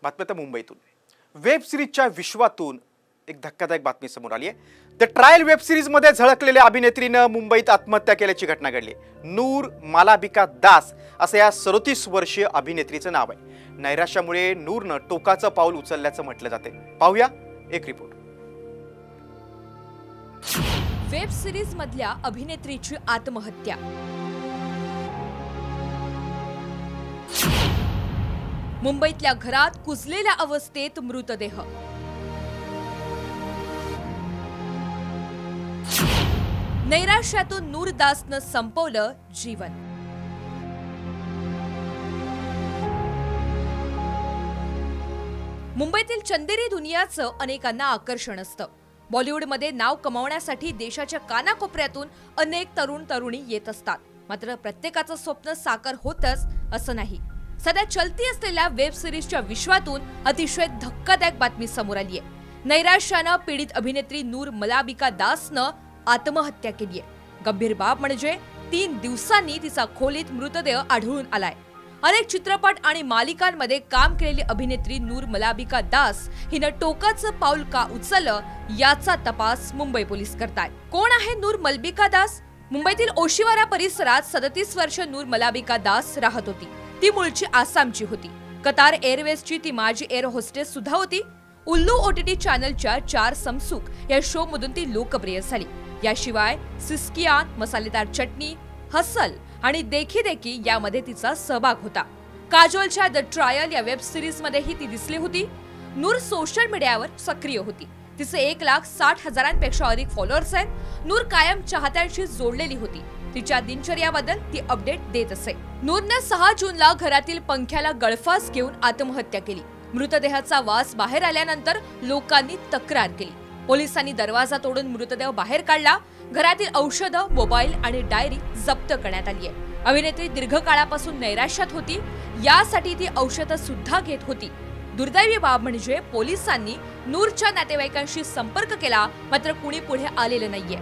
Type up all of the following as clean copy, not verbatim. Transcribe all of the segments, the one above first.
बातमी तर मुंबईतून वेब सिरीजच्या विश्वातून एक धक्कादायक बातमी समोर आली आहे। द ट्रायल वेब सिरीज मध्ये झळकलेल्या अभिनेत्रीने मुंबईत आत्महत्या केल्याची घटना घडली। नूर मालाबिका दास असं या 37 वर्षीय अभिनेत्रीचं नाव आहे। नैराश्यामुळे नूरनं टोकाचं पाऊल उचलल्याचं म्हटलं जाते। पाहूया एक रिपोर्ट। वेब सिरीज मधल्या अभिनेत्रीची आत्महत्या। मुंबईतल्या घरात कुजलेल्या अवस्थेत मृतदेह। नैराश्यातून नूर दासनं संपवलं जीवन। मुंबईतील चंदेरी दुनियाचं अनेकांना आकर्षण असतं। बॉलिवूडमध्ये नाव कमावण्यासाठी देशाच्या कानाकोपऱ्यातून अनेक तरुण तरुणी येत असतात। मात्र प्रत्येकाचं स्वप्न साकार होतच असं नाही। सध्या चलती असलेल्या वेब सिरीजच्या विश्वातून अतिशय धक्कादायक बातमी समोर आली आहे। नैराश्यानं पीडित अभिनेत्री नूर मालाबिका दासनं आत्महत्या केली आहे। गंभीर बाब म्हणजे 3 दिवसांनी तिचा खोलीत मृतदेह आढळून आलाय। अनेक चित्रपट आणि मालिकांमध्ये काम केलेली अभिनेत्री नूर मालाबिका दास हिनं टोकाचं पाऊल का उचललं याचा तपास मुंबई पोलीस करतायत। कोण आहे नूर मालाबिका दास? मुंबईतील ओशिवारा परिसरात 37 वर्ष नूर मालाबिका दास राहत होती। ती मूळची आसामची होती। कतार एअरवेजची ती माजी एअर होस्टेस सुद्धा होती। उल्लू ओटीटी चॅनलच्या 4 समसुख या शो मधून ती लोकप्रिय झाली। याशिवाय सिस्कियान, मसालेदार चटणी, हसल आणि देखी देखी यामध्ये तिचा सहभाग होता। काजोलच्या द ट्रायल या वेब सिरीज मध्येही ती दिसली होती। नूर सोशल मीडियावर सक्रिय होती। तिचे 1,60,000पेक्षा अधिक फॉलोअर्स आहेत। नूर कायम चाहत्यांशी जोडलेली होती। तिच्या दिनचर्याबद्दल ती अपडेट देत असे। नूरने 6 जूनला घरातील पंख्याला गळफास घेऊन आत्महत्या केली। मृतदेहाचा वास बाहेर आल्यानंतर लोकांनी तक्रार केली। पोलिसांनी दरवाजा तोडून मृतदेह बाहेर काढला। घरातील औषधं, मोबाईल आणि डायरी जप्त करण्यात आली आहे। अभिनेत्री दीर्घकाळापासून नैराश्यात होती। यासाठी ती औषधं सुद्धा घेत होती। दुर्दैवी बाब म्हणजे पोलिसांनी नूरच्या नातेवाईकांशी संपर्क केला, मात्र कुणी पुढे आलेलं नाहीये।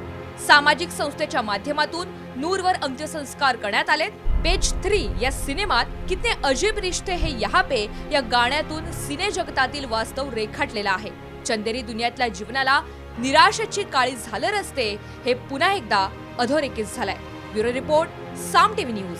सामाजिक संस्थेच्या माध्यमातून नूरवर अंत्यसंस्कार करण्यात आले। पेज 3 या सिनेमात कितने अजीब रिश्ते है यहाँ पे या गाण्यातून सिने जगतातील वास्तव रेखाटलेलं आहे। चंदेरी दुनियातल्या जीवनाला निराशेची काळी झालर असते हे पुन्हा एकदा अधोरेखित झालंय। ब्युरो रिपोर्ट, साम टीव्ही न्यूज।